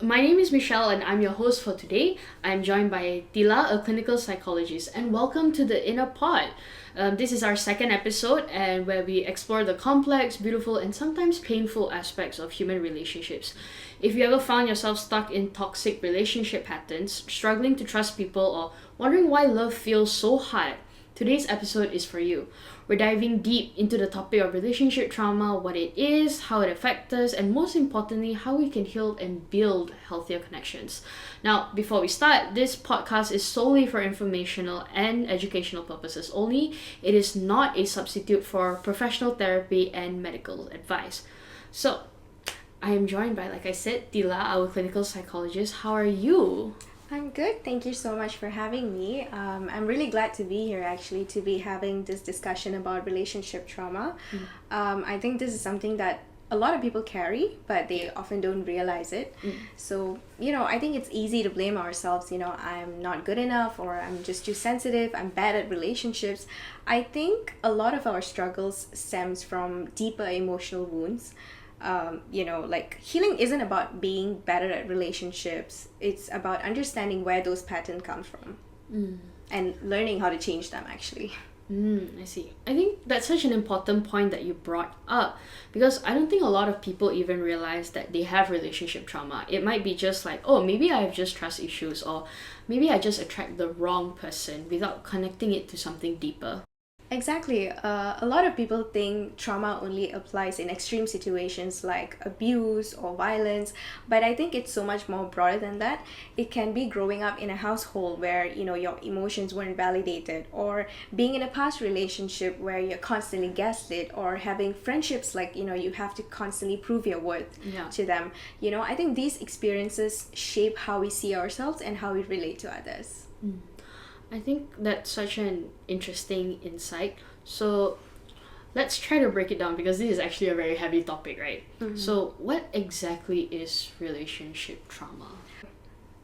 My name is Michelle and I'm your host for today. I'm joined by Tila, a clinical psychologist, and welcome to the Inner Pod. This is our second episode and where we explore the complex, beautiful, and sometimes painful aspects of human relationships. If you ever found yourself stuck in toxic relationship patterns, struggling to trust people, or wondering why love feels so hard, today's episode is for you. We're diving deep into the topic of relationship trauma, what it is, how it affects us, and most importantly, how we can heal and build healthier connections. Now, before we start, this podcast is solely for informational and educational purposes only. It is not a substitute for professional therapy and medical advice. So, I am joined by, like I said, Tila, our clinical psychologist. How are you? I'm good. Thank you so much for having me. I'm really glad to be here, actually, to be having this discussion about relationship trauma. I think this is something that a lot of people carry, but they often don't realize it. So, I think it's easy to blame ourselves. I'm not good enough, or I'm just too sensitive, I'm bad at relationships. I think a lot of our struggles stems from deeper emotional wounds. Like healing isn't about being better at relationships. It's about understanding where those patterns come from and learning how to change them, actually. I see. I think that's such an important point that you brought up because I don't think a lot of people even realize that they have relationship trauma. It might be just like, oh, maybe I have just trust issues, or maybe I just attract the wrong person without connecting it to something deeper. Exactly. A lot of people think trauma only applies in extreme situations like abuse or violence, but I think it's so much more broader than that. It can be growing up in a household where, your emotions weren't validated, or being in a past relationship where you're constantly gaslit, or having friendships like, you have to constantly prove your worth to them. I think these experiences shape how we see ourselves and how we relate to others. I think that's such an interesting insight. So let's try to break it down because this is actually a very heavy topic, right? So what exactly is relationship trauma?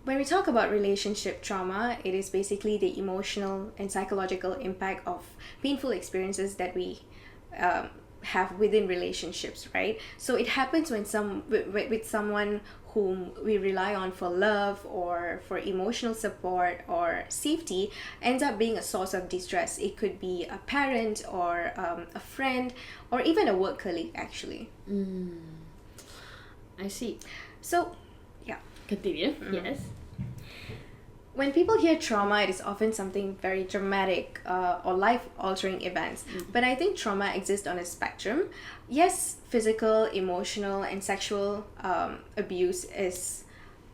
When we talk about relationship trauma, it is basically the emotional and psychological impact of painful experiences that we have within relationships, right? So it happens when with someone whom we rely on for love or for emotional support or safety ends up being a source of distress. It could be a parent or a friend or even a work colleague, actually. I see. So, yeah. Continue. Yes. When people hear trauma, it is often something very dramatic or life-altering events. But I think trauma exists on a spectrum. Yes, physical, emotional, and sexual abuse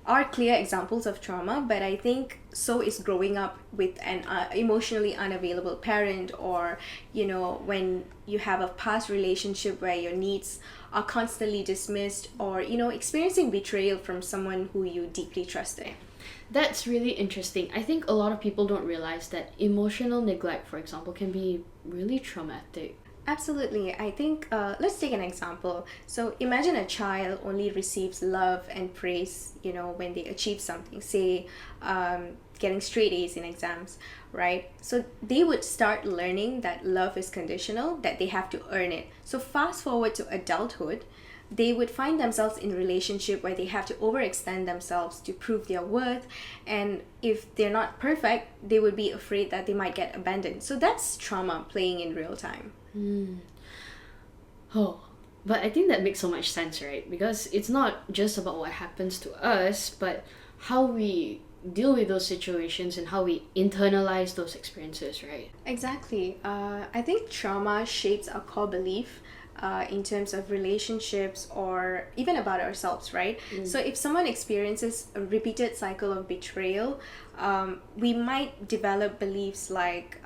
are clear examples of trauma, but I think so is growing up with an emotionally unavailable parent, or when you have a past relationship where your needs are constantly dismissed, or experiencing betrayal from someone who you deeply trusted. That's really interesting. I think a lot of people don't realize that emotional neglect, for example, can be really traumatic. Absolutely. I think, let's take an example. So imagine a child only receives love and praise, when they achieve something, say, getting straight A's in exams, right? So they would start learning that love is conditional, that they have to earn it. So fast forward to adulthood, they would find themselves in a relationship where they have to overextend themselves to prove their worth, and if they're not perfect, they would be afraid that they might get abandoned. So that's trauma playing in real time. Oh, but I think that makes so much sense, right? Because it's not just about what happens to us, but how we deal with those situations and how we internalize those experiences, right? Exactly. I think trauma shapes our core belief in terms of relationships or even about ourselves, right? So if someone experiences a repeated cycle of betrayal, we might develop beliefs like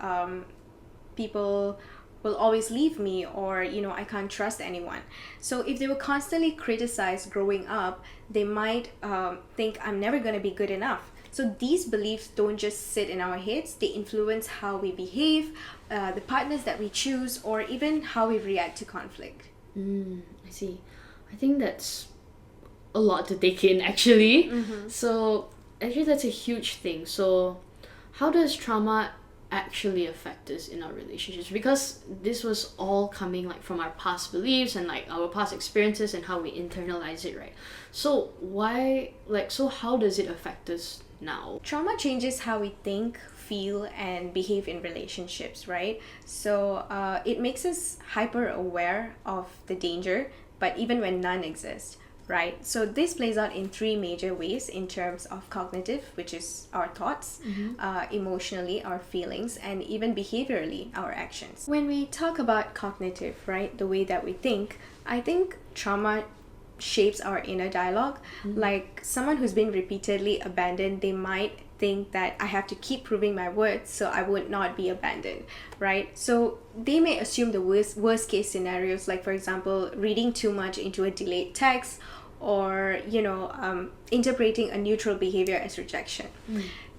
people will always leave me, or I can't trust anyone. So if they were constantly criticized growing up, they might think I'm never going to be good enough. So these beliefs don't just sit in our heads, they influence how we behave, the partners that we choose, or even how we react to conflict. I see. I think that's a lot to take in, actually. So actually that's a huge thing. So how does trauma actually affect us in our relationships? Because this was all coming like from our past beliefs and like our past experiences and how we internalize it, right? So how does it affect us now? Trauma changes how we think, feel, and behave in relationships, right? So it makes us hyper aware of the danger, but even when none exists, right? So this plays out in three major ways in terms of cognitive, which is our thoughts, emotionally, our feelings, and even behaviorally, our actions. When we talk about cognitive, right, the way that we think, I think trauma shapes our inner dialogue. Like someone who's been repeatedly abandoned, they might think that I have to keep proving my worth so I would not be abandoned, right? So they may assume the worst case scenarios, like for example, reading too much into a delayed text, or interpreting a neutral behavior as rejection.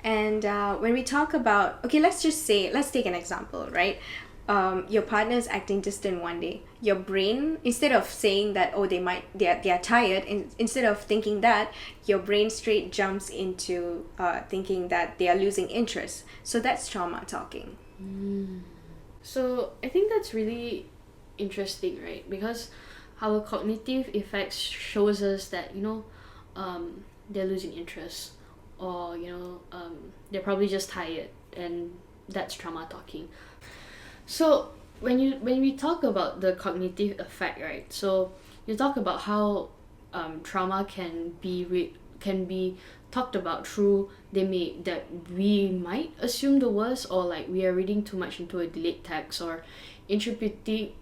And when we talk about, okay, let's take an example, right? Your partner is acting distant one day. Your brain, instead of saying that, oh, they are tired, instead of thinking that, your brain straight jumps into thinking that they are losing interest. So that's trauma talking. So I think that's really interesting, right? Because our cognitive effects shows us that they're losing interest, or they're probably just tired, and that's trauma talking. So when we talk about the cognitive effect, right? So you talk about how trauma can be talked about through that we might assume the worst, or like we are reading too much into a delayed text, or interpreting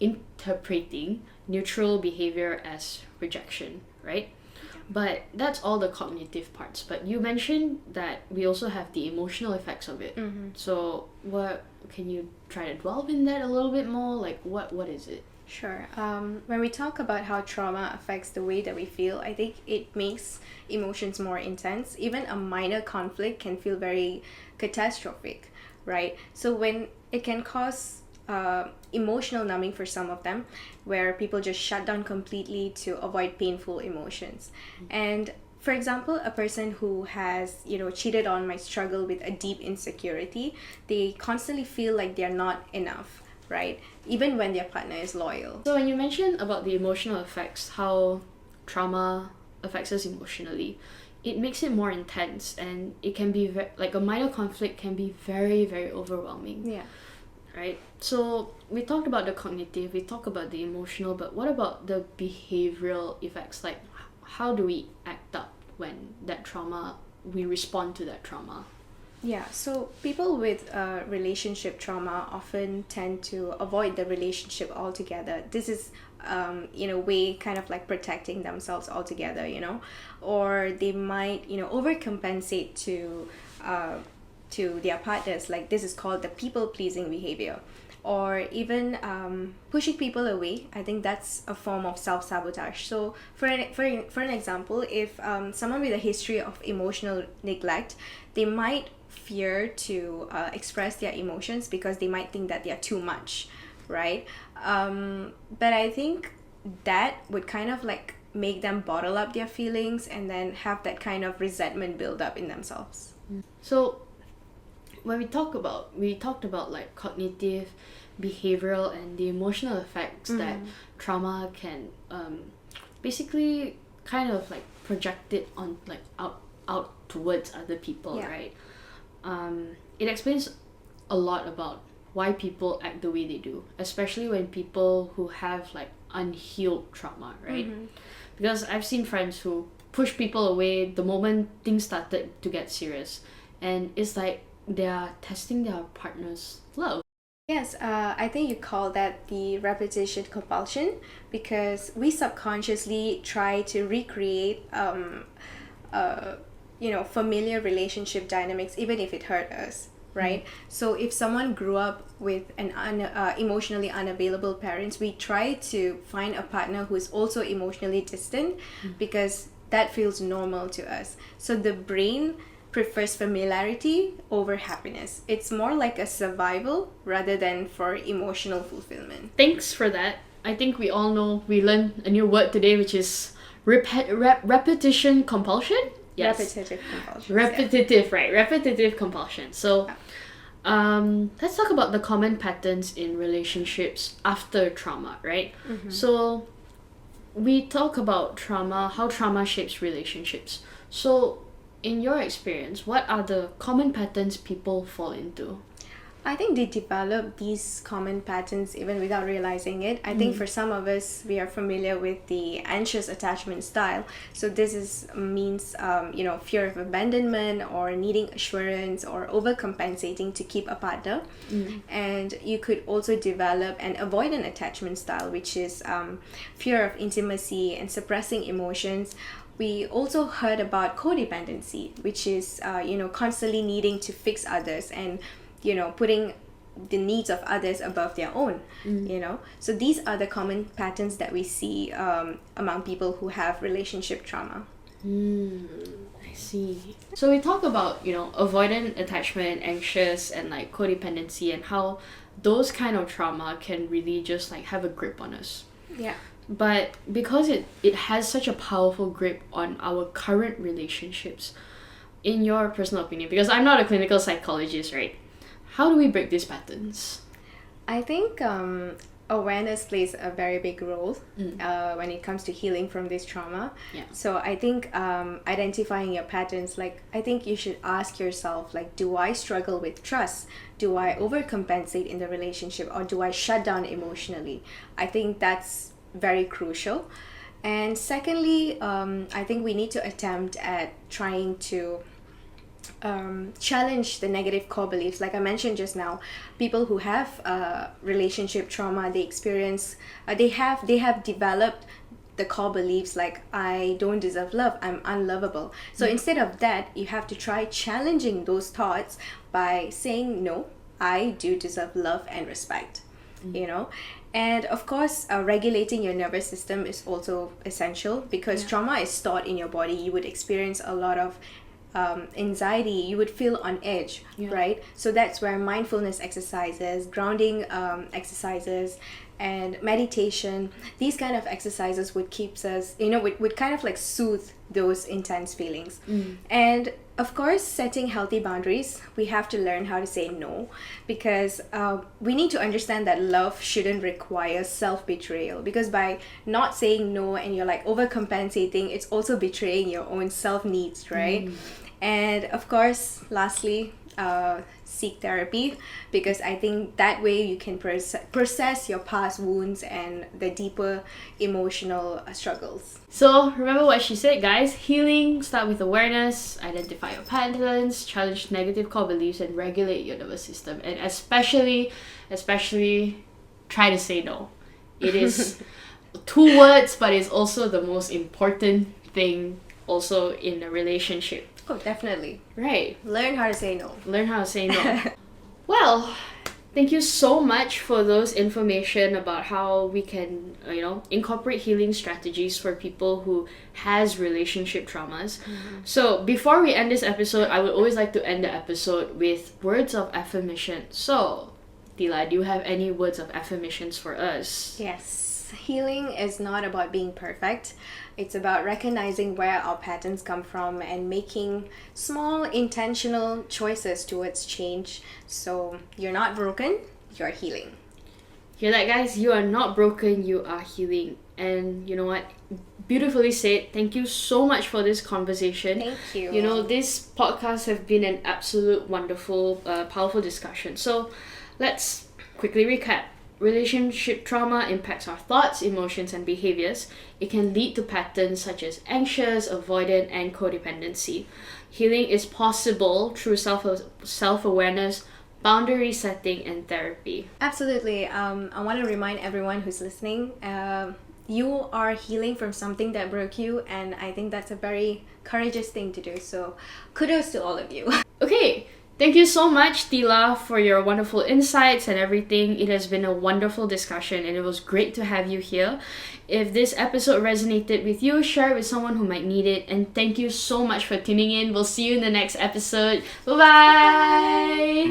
neutral behavior as rejection, right? But that's all the cognitive parts. But you mentioned that we also have the emotional effects of it. So what can you try to delve in that a little bit more? Like what is it? Sure. When we talk about how trauma affects the way that we feel, I think it makes emotions more intense. Even a minor conflict can feel very catastrophic, right? So when it can cause emotional numbing for some of them, where people just shut down completely to avoid painful emotions. And for example, a person who has cheated on might struggle with a deep insecurity. They constantly feel like they're not enough, right? Even when their partner is loyal. So when you mentioned about the emotional effects, how trauma affects us emotionally, it makes it more intense, and it can be like a minor conflict can be very, very overwhelming. Yeah. Right? So we talked about the cognitive, we talked about the emotional, but what about the behavioral effects? Like how do we act up when we respond to that trauma? Yeah, so people with relationship trauma often tend to avoid the relationship altogether. This is, in a way, kind of like protecting themselves altogether, or they might, overcompensate to their partners. Like this is called the people-pleasing behavior, or even pushing people away. I think that's a form of self-sabotage. So for an example, if someone with a history of emotional neglect, they might fear to express their emotions because they might think that they are too much, right? But I think that would kind of like make them bottle up their feelings and then have that kind of resentment build up in themselves. So when we talked about like cognitive, behavioral, and the emotional effects that trauma can basically kind of like project it on like out towards other people, right? It explains a lot about why people act the way they do, especially when people who have like unhealed trauma, right? Because I've seen friends who push people away the moment things started to get serious, and it's like they're testing their partner's love. Yes, I think you call that the repetition compulsion, because we subconsciously try to recreate familiar relationship dynamics even if it hurt us, right? So if someone grew up with an emotionally unavailable parents, we try to find a partner who is also emotionally distant because that feels normal to us. So the brain prefers familiarity over happiness. It's more like a survival rather than for emotional fulfillment. Thanks for that. I think we all know we learned a new word today, which is repetition compulsion. Yes. Repetitive compulsion. Repetitive, yeah. Right? Repetitive compulsion. So, let's talk about the common patterns in relationships after trauma, right? So we talk about trauma, how trauma shapes relationships. So in your experience, what are the common patterns people fall into? I think they develop these common patterns even without realizing it. I think for some of us, we are familiar with the anxious attachment style. So this means fear of abandonment or needing assurance or overcompensating to keep a partner. And you could also develop an avoidant attachment style, which is fear of intimacy and suppressing emotions. We also heard about codependency, which is constantly needing to fix others and putting the needs of others above their own. So these are the common patterns that we see among people who have relationship trauma. I see. So we talk about avoidant attachment, anxious, and like codependency, and how those kind of trauma can really just like have a grip on us. Yeah. But because it has such a powerful grip on our current relationships, in your personal opinion, because I'm not a clinical psychologist, right? How do we break these patterns? I think awareness plays a very big role when it comes to healing from this trauma. Yeah. So I think identifying your patterns, like I think you should ask yourself, like, do I struggle with trust? Do I overcompensate in the relationship, or do I shut down emotionally? I think that's very crucial. And secondly, I think we need to attempt at trying to challenge the negative core beliefs. Like I mentioned just now, people who have relationship trauma, they have developed the core beliefs like, I don't deserve love, I'm unlovable. So instead of that, you have to try challenging those thoughts by saying, no, I do deserve love and respect. And of course, regulating your nervous system is also essential, because trauma is stored in your body. You would experience a lot of anxiety, you would feel on edge, right? So that's where mindfulness exercises, grounding exercises, and meditation, these kind of exercises would keep us, would kind of like soothe those intense feelings. And of course, setting healthy boundaries, we have to learn how to say no, because we need to understand that love shouldn't require self-betrayal, because by not saying no and you're like overcompensating, it's also betraying your own self-needs, right? And of course, lastly, seek therapy, because I think that way you can process your past wounds and the deeper emotional struggles. So remember what she said, guys. Healing start with awareness, identify your patterns, challenge negative core beliefs, and regulate your nervous system. And especially try to say no. It is 2 words, but it's also the most important thing also in a relationship. Oh, definitely. Right. Learn how to say no. Learn how to say no. Well, thank you so much for those information about how we can, incorporate healing strategies for people who has relationship traumas. So before we end this episode, I would always like to end the episode with words of affirmation. So, Tila, do you have any words of affirmations for us? Yes. Healing is not about being perfect. It's about recognizing where our patterns come from and making small intentional choices towards change. So you're not broken, you're healing. Hear that, guys? You are not broken, you are healing. And you know what? Beautifully said. Thank you so much for this conversation. Thank you. This podcast have been an absolute wonderful, powerful discussion. So let's quickly recap. Relationship trauma impacts our thoughts, emotions, and behaviors. It can lead to patterns such as anxious, avoidant, and codependency. Healing is possible through self-awareness, boundary setting, and therapy. Absolutely. I want to remind everyone who's listening, you are healing from something that broke you, and I think that's a very courageous thing to do. So kudos to all of you. Okay. Thank you so much, Tila, for your wonderful insights and everything. It has been a wonderful discussion and it was great to have you here. If this episode resonated with you, share it with someone who might need it. And thank you so much for tuning in. We'll see you in the next episode. Bye-bye!